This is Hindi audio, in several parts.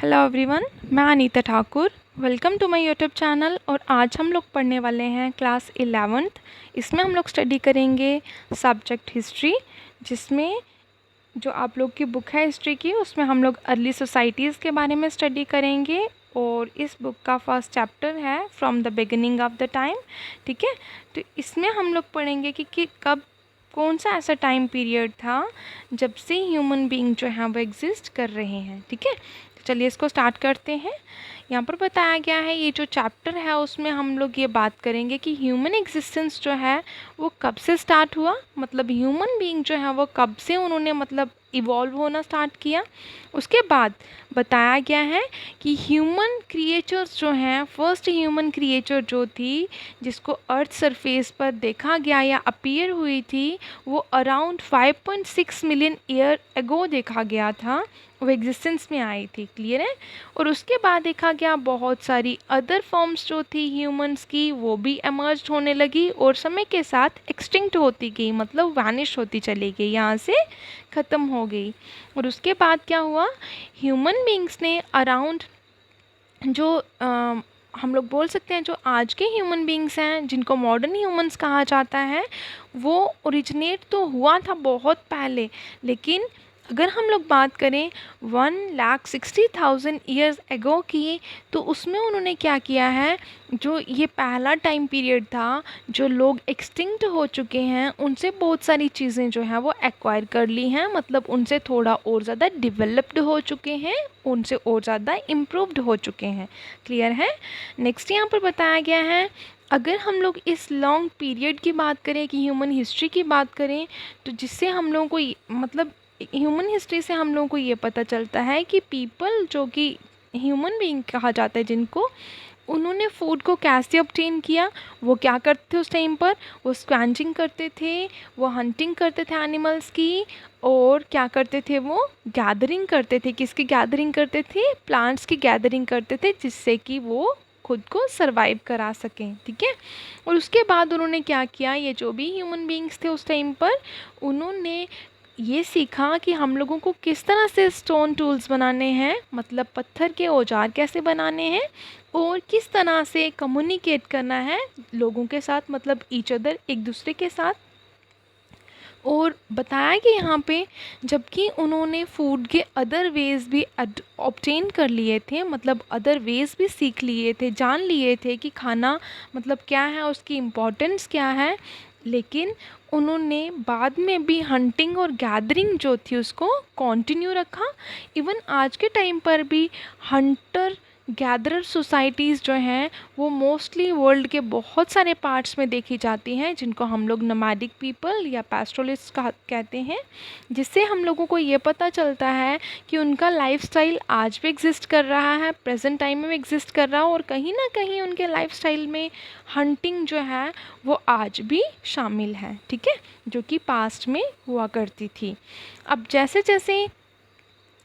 हेलो एवरीवन, मैं Anita Thakur. Welcome to my YouTube channel. और आज हम लोग पढ़ने वाले हैं क्लास 11th। इसमें हम लोग स्टडी करेंगे सब्जेक्ट हिस्ट्री, जिसमें जो आप लोग की बुक है हिस्ट्री की, उसमें हम लोग अर्ली सोसाइटीज़ के बारे में स्टडी करेंगे। और इस बुक का फर्स्ट चैप्टर है from the beginning of the time. ठीक है, तो इसमें हम लोग पढ़ेंगे कि कब कौन सा ऐसा टाइम पीरियड था जब से ह्यूमन बीइंग जो है वो एग्जिस्ट कर रहे हैं। ठीक है, तो चलिए इसको स्टार्ट करते हैं। यहाँ पर बताया गया है, ये जो चैप्टर है उसमें हम लोग ये बात करेंगे कि ह्यूमन एग्जिस्टेंस जो है वो कब से स्टार्ट हुआ, मतलब ह्यूमन बीइंग जो है वो कब से उन्होंने मतलब इवॉल्व होना स्टार्ट किया। उसके बाद बताया गया है कि ह्यूमन क्रिएचर्स जो हैं, फर्स्ट ह्यूमन क्रिएचर जो थी जिसको अर्थ सरफेस पर देखा गया या अपीयर हुई थी, वो अराउंड 5.6 मिलियन ईयर एगो देखा गया था, वो एग्जिस्टेंस में आई थी। क्लियर है। और उसके बाद देखा गया बहुत सारी अदर फॉर्म्स जो थी ह्यूमंस की, वो भी एमर्ज होने लगी और समय के साथ एक्सटिंक्ट होती गई, मतलब वैनिश होती चली गई, यहाँ से ख़त्म हो गई। और उसके बाद क्या हुआ, ह्यूमन बींग्स ने अराउंड जो हम लोग बोल सकते हैं जो आज के ह्यूमन बींग्स हैं, जिनको मॉडर्न ह्यूमंस कहा जाता है, वो ओरिजिनेट तो हुआ था बहुत पहले, लेकिन अगर हम लोग बात करें 1,60,000 ईयर्स एगो की, तो उसमें उन्होंने क्या किया है, जो ये पहला टाइम पीरियड था, जो लोग एक्सटिंक्ट हो चुके हैं उनसे बहुत सारी चीज़ें जो हैं वो एक्वायर कर ली हैं, मतलब उनसे थोड़ा और ज़्यादा डेवलप्ड हो चुके हैं, उनसे और ज़्यादा इम्प्रूव्ड हो चुके हैं। क्लियर है। नेक्स्ट यहाँ पर बताया गया है, अगर हम लोग इस लॉन्ग पीरियड की बात करें, कि ह्यूमन हिस्ट्री की बात करें, तो जिससे हम लोगों को मतलब ह्यूमन हिस्ट्री से हम लोगों को ये पता चलता है कि पीपल जो कि ह्यूमन बीइंग कहा जाता है जिनको, उन्होंने फूड को कैसे ऑब्टेन किया। वो क्या करते थे उस टाइम पर, वो स्क्वैंचिंग करते थे, वो हंटिंग करते थे एनिमल्स की, और क्या करते थे, वो गैदरिंग करते थे। किसकी गैदरिंग करते थे? प्लांट्स की गैदरिंग करते थे, जिससे कि वो खुद को सरवाइव करा सकें। ठीक है। और उसके बाद उन्होंने क्या किया, ये जो भी ह्यूमन बीइंग्स थे उस टाइम पर, उन्होंने ये सीखा कि हम लोगों को किस तरह से स्टोन टूल्स बनाने हैं, मतलब पत्थर के औजार कैसे बनाने हैं, और किस तरह से कम्युनिकेट करना है लोगों के साथ, मतलब ईच अदर, एक दूसरे के साथ। और बताया कि यहाँ पे जबकि उन्होंने फूड के अदर वेज़ भी ऑब्टेन कर लिए थे, मतलब अदर वेज़ भी सीख लिए थे, जान लिए थे कि खाना मतलब क्या है, उसकी इम्पोर्टेंस क्या है, लेकिन उन्होंने बाद में भी हंटिंग और गैदरिंग जो थी उसको कंटिन्यू रखा। इवन आज के टाइम पर भी हंटर गैदरर सोसाइटीज़ जो हैं वो मोस्टली वर्ल्ड के बहुत सारे पार्ट्स में देखी जाती हैं, जिनको हम लोग नोमैडिक पीपल या पैस्टोरलिस्ट कहते हैं, जिससे हम लोगों को ये पता चलता है कि उनका लाइफस्टाइल आज भी एग्जिस्ट कर रहा है, प्रेजेंट टाइम में एग्जिस्ट कर रहा है, और कहीं ना कहीं उनके लाइफस्टाइल में हंटिंग जो है वो आज भी शामिल है। ठीक है, जो कि पास्ट में हुआ करती थी। अब जैसे जैसे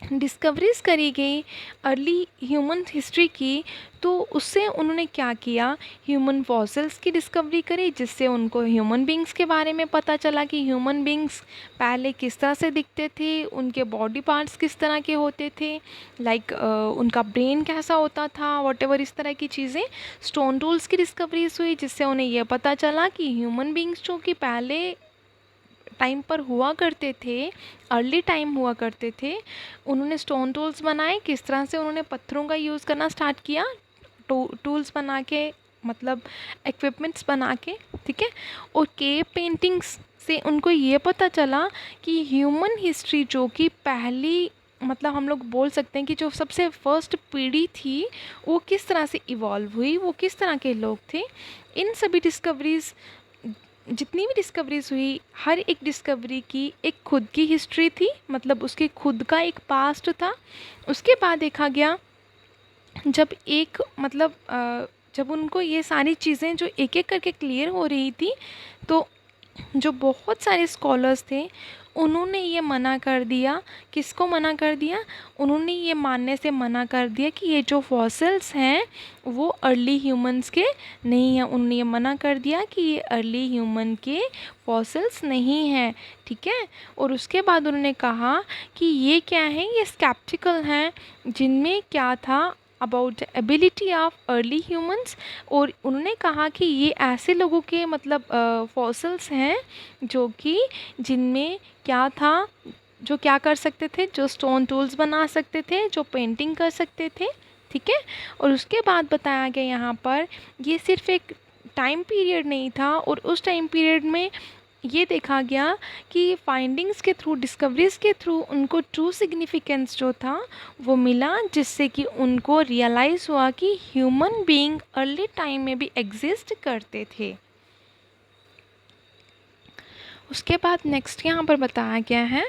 डिस्कवरीज़ करी गई अर्ली ह्यूमन हिस्ट्री की, तो उससे उन्होंने क्या किया, ह्यूमन फॉसिल्स की डिस्कवरी करी, जिससे उनको ह्यूमन बींग्स के बारे में पता चला कि ह्यूमन बींग्स पहले किस तरह से दिखते थे, उनके बॉडी पार्ट्स किस तरह के होते थे, लाइक उनका ब्रेन कैसा होता था, वॉटेवर, इस तरह की चीज़ें। स्टोन टूल्स की डिस्कवरीज हुई, जिससे उन्हें यह पता चला कि ह्यूमन बींग्स जो कि पहले टाइम पर हुआ करते थे, अर्ली टाइम हुआ करते थे, उन्होंने स्टोन टूल्स बनाए, किस तरह से उन्होंने पत्थरों का यूज़ करना स्टार्ट किया, टूल्स बना के, मतलब इक्विपमेंट्स बना के। ठीक है। और केव पेंटिंग्स से उनको ये पता चला कि ह्यूमन हिस्ट्री जो कि पहली, मतलब हम लोग बोल सकते हैं कि जो सबसे फर्स्ट पीढ़ी थी, वो किस तरह से इवॉल्व हुई, वो किस तरह के लोग थे। इन सभी डिस्कवरीज़, जितनी भी डिस्कवरीज हुई, हर एक डिस्कवरी की एक खुद की हिस्ट्री थी, मतलब उसके खुद का एक पास्ट था। उसके बाद देखा गया, जब एक मतलब जब उनको ये सारी चीज़ें जो एक एक करके क्लियर हो रही थी, तो जो बहुत सारे स्कॉलर्स थे उन्होंने ये मना कर दिया। किसको मना कर दिया? उन्होंने ये मानने से मना कर दिया कि ये जो फॉसिल्स हैं वो अर्ली ह्यूमंस के नहीं हैं। उन्होंने ये मना कर दिया कि ये अर्ली ह्यूमन के फॉसिल्स नहीं हैं, ठीक है। और उसके बाद उन्होंने कहा कि ये क्या है, ये स्केप्टिकल हैं, जिनमें क्या था about the ability of early humans. और उन्होंने कहा कि ये ऐसे लोगों के मतलब फॉसिल्स हैं जो कि जिनमें क्या था, जो क्या कर सकते थे, जो स्टोन टूल्स बना सकते थे, जो पेंटिंग कर सकते थे, ठीक है। और उसके बाद बताया गया यहाँ पर ये सिर्फ एक टाइम पीरियड नहीं था, और उस टाइम पीरियड में ये देखा गया कि फाइंडिंग्स के थ्रू, डिस्कवरीज के थ्रू उनको ट्रू सिग्निफिकेंस जो था वो मिला, जिससे कि उनको रियलाइज़ हुआ कि ह्यूमन बीइंग अर्ली टाइम में भी एग्जिस्ट करते थे। उसके बाद नेक्स्ट यहाँ पर बताया गया है,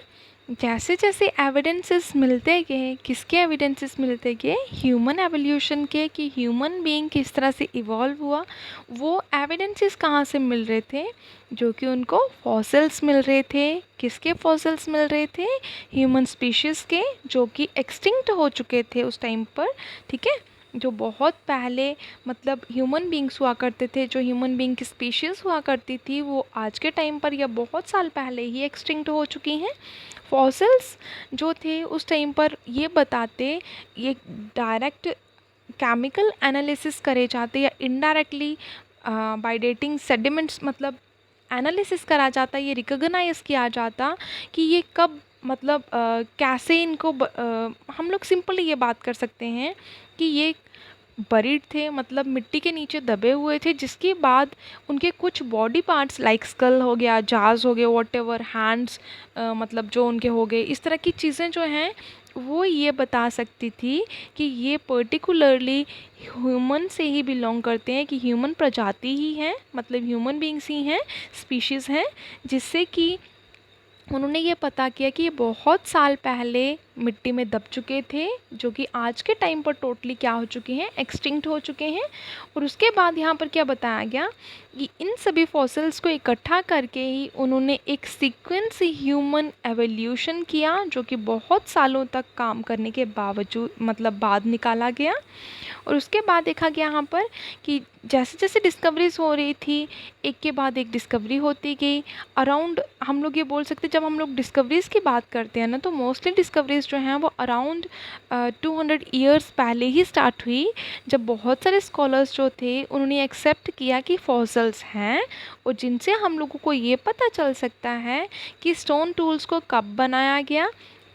जैसे जैसे एविडेंसेस मिलते गए, किसके एविडेंसेस मिलते गए? ह्यूमन एवोल्यूशन के, कि ह्यूमन बीइंग किस तरह से इवॉल्व हुआ। वो एविडेंसेस कहाँ से मिल रहे थे? जो कि उनको फॉसिल्स मिल रहे थे। किसके फॉसिल्स मिल रहे थे? ह्यूमन स्पीशीज़ के, जो कि एक्सटिंक्ट हो चुके थे उस टाइम पर, ठीक है। जो बहुत पहले मतलब ह्यूमन बींग्स हुआ करते थे, जो ह्यूमन बींग की स्पीशीज़ हुआ करती थी, वो आज के टाइम पर या बहुत साल पहले ही एक्सटिंक्ट हो चुकी हैं। फॉसिल्स जो थे उस टाइम पर ये बताते, ये डायरेक्ट केमिकल एनालिसिस करे जाते या इनडायरेक्टली बाय डेटिंग सेडिमेंट्स मतलब एनालिसिस करा जाता, ये रिकॉग्नाइज किया जाता कि ये कब मतलब कैसे इनको हम लोग सिंपली ये बात कर सकते हैं कि ये बरीड थे, मतलब मिट्टी के नीचे दबे हुए थे, जिसके बाद उनके कुछ बॉडी पार्ट्स लाइक स्कल हो गया, जाज हो गए, वॉटेवर, हैंड्स मतलब जो उनके हो गए, इस तरह की चीज़ें जो हैं वो ये बता सकती थी कि ये पर्टिकुलरली ह्यूमन से ही बिलोंग करते हैं, कि ह्यूमन प्रजाति ही है, मतलब ह्यूमन बींग्स ही हैं, स्पीशीज़ हैं, जिससे कि उन्होंने ये पता किया कि ये बहुत साल पहले मिट्टी में दब चुके थे, जो कि आज के टाइम पर टोटली क्या हो चुके हैं, एक्सटिंक्ट हो चुके हैं। और उसके बाद यहाँ पर क्या बताया गया कि इन सभी फॉसिल्स को इकट्ठा करके ही उन्होंने एक सीक्वेंस ह्यूमन एवोल्यूशन किया, जो कि बहुत सालों तक काम करने के बावजूद मतलब बाद निकाला गया। और उसके बाद देखा गया यहाँ पर कि जैसे जैसे डिस्कवरीज हो रही थी, एक के बाद एक डिस्कवरी होती गई। अराउंड हम लोग ये बोल सकते हैं, जब हम लोग डिस्कवरीज की बात करते हैं ना, तो मोस्टली डिस्कवरीज जो हैं वो अराउंड 200 ईयर्स पहले ही स्टार्ट हुई, जब बहुत सारे स्कॉलर्स जो थे उन्होंने एक्सेप्ट किया कि फॉसिल्स हैं, और जिनसे हम लोगों को ये पता चल सकता है कि स्टोन टूल्स को कब बनाया गया,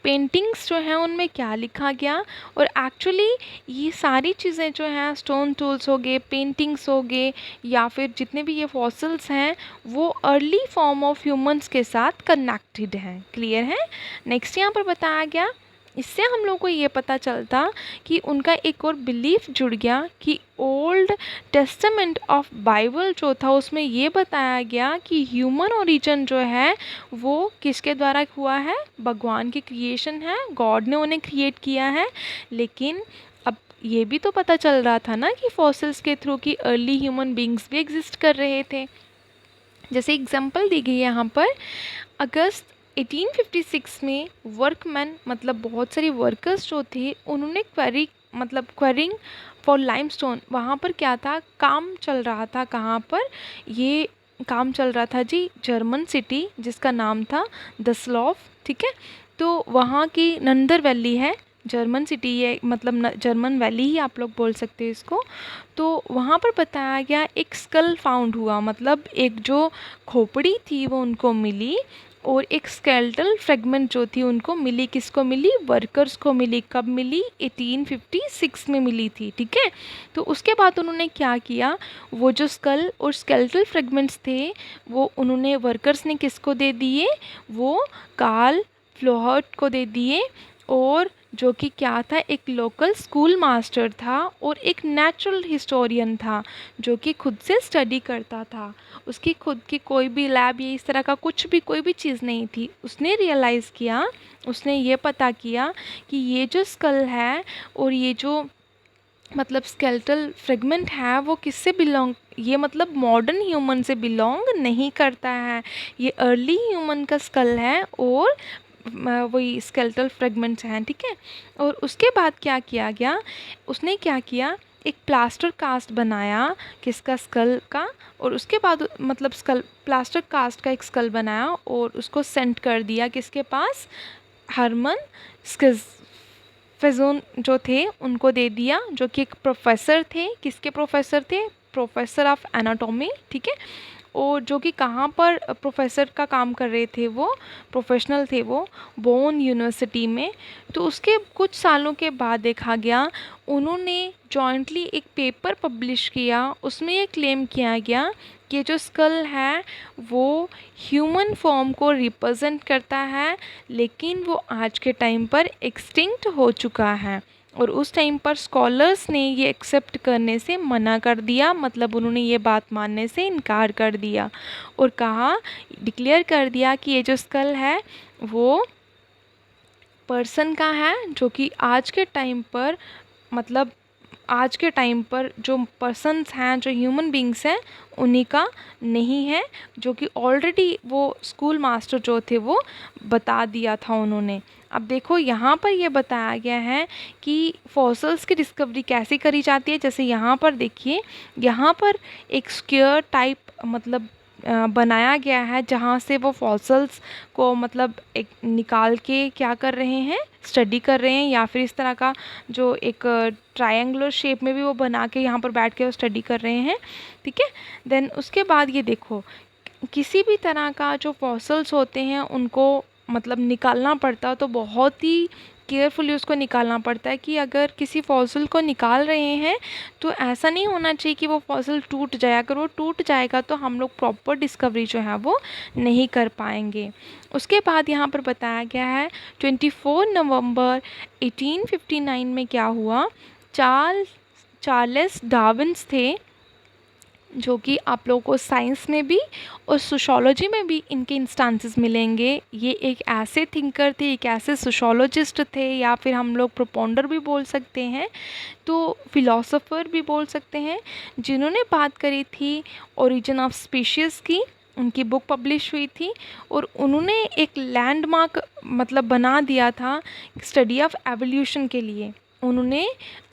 पेंटिंग्स जो हैं उनमें क्या लिखा गया। और एक्चुअली ये सारी चीज़ें जो हैं, स्टोन टूल्स हो गए, पेंटिंग्स हो गए, या फिर जितने भी ये फॉसिल्स हैं, वो अर्ली फॉर्म ऑफ ह्यूमंस के साथ कनेक्टेड हैं। क्लियर है? नेक्स्ट यहाँ पर बताया गया, इससे हम लोग को ये पता चलता कि उनका एक और बिलीफ जुड़ गया कि ओल्ड टेस्टामेंट ऑफ बाइबल जो था उसमें ये बताया गया कि ह्यूमन ओरिजिन जो है वो किसके द्वारा हुआ है, भगवान की क्रिएशन है, गॉड ने उन्हें क्रिएट किया है। लेकिन अब ये भी तो पता चल रहा था ना कि फॉसिल्स के थ्रू कि अर्ली ह्यूमन बींग्स भी एग्जिस्ट कर रहे थे। जैसे एग्जांपल दी गई है यहाँ पर, अगस्त 1856 में वर्कमैन मतलब बहुत सारे वर्कर्स जो थे उन्होंने क्वेरिंग फॉर लाइमस्टोन, वहाँ पर क्या था, काम चल रहा था। कहाँ पर ये काम चल रहा था जी? जर्मन सिटी जिसका नाम था दसलॉफ, ठीक है। तो वहाँ की नंदर वैली है, जर्मन सिटी है, मतलब जर्मन वैली ही आप लोग बोल सकते हैं इसको। तो वहाँ पर बताया गया एक स्कल फाउंड हुआ, मतलब एक जो खोपड़ी थी वो उनको मिली, और एक स्केलेटल फ्रेगमेंट जो थी उनको मिली। किसको मिली? वर्कर्स को मिली। कब मिली? 1856 में मिली थी, ठीक है। तो उसके बाद उन्होंने क्या किया, वो जो स्कल और स्केलेटल फ्रेगमेंट्स थे वो उन्होंने वर्कर्स ने किसको दे दिए, वो कार्ल फ्लोहर्ट को दे दिए, और जो कि क्या था, एक लोकल स्कूल मास्टर था और एक नेचुरल हिस्टोरियन था, जो कि खुद से स्टडी करता था। उसकी खुद की कोई भी लैब या इस तरह का कुछ भी कोई भी चीज़ नहीं थी। उसने रियलाइज़ किया, उसने ये पता किया कि ये जो स्कल है और ये जो मतलब स्केलेटल फ्रेगमेंट है वो किससे बिलोंग, ये मतलब मॉडर्न ह्यूमन से बिलोंग नहीं करता है, ये अर्ली ह्यूमन का स्कल है और वही स्केलेटल फ्रेगमेंट्स हैं, ठीक है। और उसके बाद क्या किया गया, उसने क्या किया, एक प्लास्टर कास्ट बनाया किसका, स्कल का, और उसके बाद मतलब स्कल प्लास्टर कास्ट का एक स्कल बनाया और उसको सेंड कर दिया किसके पास, हरमन फेजोन जो थे उनको दे दिया, जो कि एक प्रोफेसर थे, किसके प्रोफेसर थे, प्रोफेसर ऑफ एनाटॉमी, ठीक है। और जो कि कहाँ पर प्रोफेसर का काम कर रहे थे, वो प्रोफेशनल थे वो बोन यूनिवर्सिटी में। तो उसके कुछ सालों के बाद देखा गया उन्होंने जॉइंटली एक पेपर पब्लिश किया, उसमें ये क्लेम किया गया कि जो स्कल है वो ह्यूमन फॉर्म को रिप्रेजेंट करता है, लेकिन वो आज के टाइम पर एक्सटिंक्ट हो चुका है। और उस टाइम पर स्कॉलर्स ने ये एक्सेप्ट करने से मना कर दिया, मतलब उन्होंने ये बात मानने से इनकार कर दिया और कहा, डिक्लेयर कर दिया कि ये जो स्कल है वो पर्सन का है, जो कि आज के टाइम पर मतलब आज के टाइम पर जो पर्सन्स हैं, जो ह्यूमन बींग्स हैं, उन्हीं का नहीं है, जो कि ऑलरेडी वो स्कूल मास्टर जो थे वो बता दिया था उन्होंने। अब देखो यहाँ पर ये बताया गया है कि फॉसिल्स की डिस्कवरी कैसे करी जाती है। जैसे यहाँ पर देखिए, यहाँ पर एक स्क्वायर टाइप मतलब बनाया गया है, जहाँ से वो फॉसिल्स को मतलब एक निकाल के क्या कर रहे हैं, स्टडी कर रहे हैं, या फिर इस तरह का जो एक ट्रायंगुलर शेप में भी वो बना के यहाँ पर बैठ के वो स्टडी कर रहे हैं, ठीक है। देन उसके बाद ये देखो, किसी भी तरह का जो फॉसिल्स होते हैं उनको मतलब निकालना पड़ता है, तो बहुत ही केयरफुली उसको निकालना पड़ता है कि अगर किसी फॉसिल को निकाल रहे हैं तो ऐसा नहीं होना चाहिए कि वो फॉसिल टूट जाए। अगर वो टूट जाएगा तो हम लोग प्रॉपर डिस्कवरी जो है वो नहीं कर पाएंगे। उसके बाद यहाँ पर बताया गया है 24 नवंबर 1859 में क्या हुआ, चार्ल्स डार्विन्स थे, जो कि आप लोगों को साइंस में भी और सोशोलॉजी में भी इनके इंस्टांसेस मिलेंगे। ये एक ऐसे थिंकर थे, एक ऐसे सोशोलॉजिस्ट थे, या फिर हम लोग प्रोपोंडर भी बोल सकते हैं, तो फिलोसोफर भी बोल सकते हैं, जिन्होंने बात करी थी ओरिजिन ऑफ स्पीशीज़ की। उनकी बुक पब्लिश हुई थी और उन्होंने एक लैंडमार्क मतलब बना दिया था स्टडी ऑफ एवोल्यूशन के लिए। उन्होंने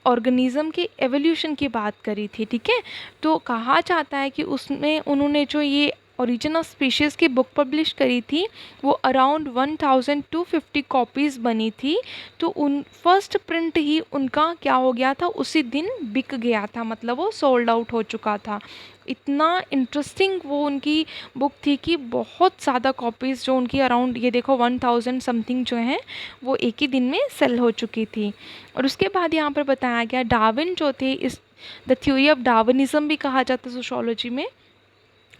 ऑर्गेनिज्म के एवोल्यूशन की बात करी थी, ठीक है। तो कहा जाता है कि उसमें उन्होंने जो ये ओरिजिन ऑफ स्पीशीज़ की बुक पब्लिश करी थी वो अराउंड 1250 कॉपीज़ बनी थी। तो उन फर्स्ट प्रिंट ही उनका क्या हो गया था, उसी दिन बिक गया था, मतलब वो सोल्ड आउट हो चुका था। इतना इंटरेस्टिंग वो उनकी बुक थी कि बहुत ज़्यादा कॉपीज़ जो उनकी अराउंड ये देखो 1000 समथिंग जो हैं वो एक ही दिन में सेल हो चुकी थी। और उसके बाद यहाँ पर बताया गया डार्विन जो थे, इस द थ्योरी ऑफ डार्विनिज्म भी कहा जाता है सोशोलॉजी में।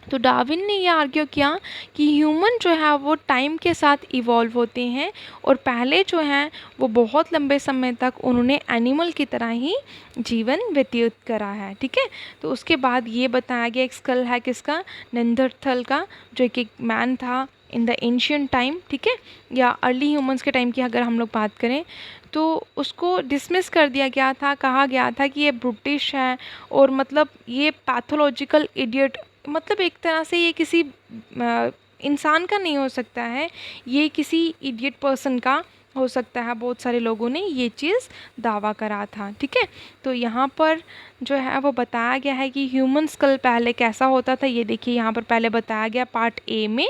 तो डार्विन ने ये आर्ग्यू किया कि ह्यूमन जो है वो टाइम के साथ इवॉल्व होते हैं और पहले जो हैं वो बहुत लंबे समय तक उन्होंने एनिमल की तरह ही जीवन व्यतीत करा है, ठीक है। तो उसके बाद ये बताया गया एक स्कल है किसका, नेंडरथल का, जो एक मैन था इन द एंशियंट टाइम, ठीक है, या अर्ली ह्यूमंस के टाइम की अगर हम लोग बात करें, तो उसको डिसमिस कर दिया गया था, कहा गया था कि ये ब्रिटिश है और मतलब ये पैथोलॉजिकल इडियट, मतलब एक तरह से ये किसी इंसान का नहीं हो सकता है, ये किसी इडियट पर्सन का हो सकता है। बहुत सारे लोगों ने ये चीज़ दावा करा था, ठीक है। तो यहाँ पर जो है वो बताया गया है कि ह्यूमन स्कल पहले कैसा होता था। ये देखिए यहाँ पर पहले बताया गया पार्ट ए में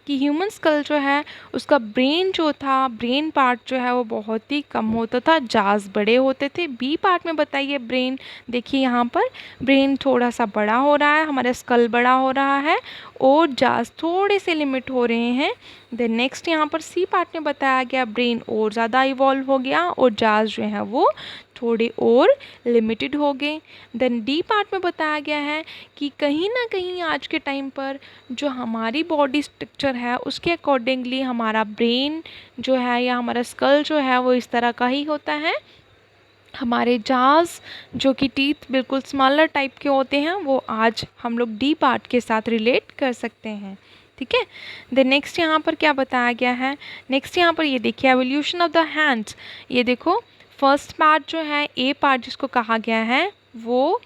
कि ह्यूमन स्कल जो है उसका ब्रेन जो था, ब्रेन पार्ट जो है वो बहुत ही कम होता था, जाज बड़े होते थे। बी पार्ट में बताइए ब्रेन, देखिए यहाँ पर ब्रेन थोड़ा सा बड़ा हो रहा है, हमारा स्कल बड़ा हो रहा है और जाज थोड़े से लिमिट हो रहे हैं। देन नेक्स्ट यहाँ पर सी पार्ट में बताया गया ब्रेन और ज़्यादा इवॉल्व हो गया और जाज जो है वो थोड़े और लिमिटेड हो गए। देन डी पार्ट में बताया गया है कि कहीं ना कहीं आज के टाइम पर जो हमारी बॉडी स्ट्रक्चर है उसके अकॉर्डिंगली हमारा ब्रेन जो है या हमारा स्कल जो है वो इस तरह का ही होता है। हमारे जाज जो कि टीथ बिल्कुल स्मॉलर टाइप के होते हैं वो आज हम लोग डी पार्ट के साथ रिलेट कर सकते हैं, ठीक है। देन नेक्स्ट यहाँ पर क्या बताया गया है, नेक्स्ट यहाँ पर ये देखिए एवोल्यूशन ऑफ द हैंड्स। ये देखो फर्स्ट पार्ट जो है, ए पार्ट जिसको कहा गया है, वो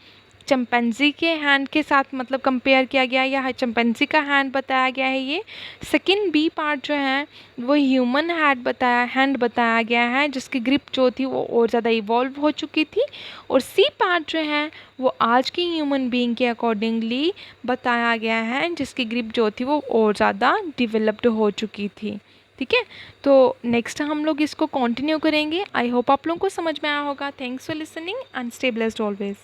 चिंपैंजी के हैंड के साथ मतलब कंपेयर किया गया है, या चिंपैंजी का हैंड बताया गया है ये। सेकंड बी पार्ट जो है वो ह्यूमन हैंड बताया गया है, जिसकी ग्रिप जो थी वो और ज़्यादा इवॉल्व हो चुकी थी। और सी पार्ट जो है वो आज की ह्यूमन बीइंग के अकॉर्डिंगली बताया गया है, जिसकी ग्रिप जो थी वो और ज़्यादा डिवेलप्ड हो चुकी थी। ठीक है, तो नेक्स्ट हम लोग इसको कंटिन्यू करेंगे। आई होप आप लोगों को समझ में आया होगा। Thanks for listening and stay blessed always.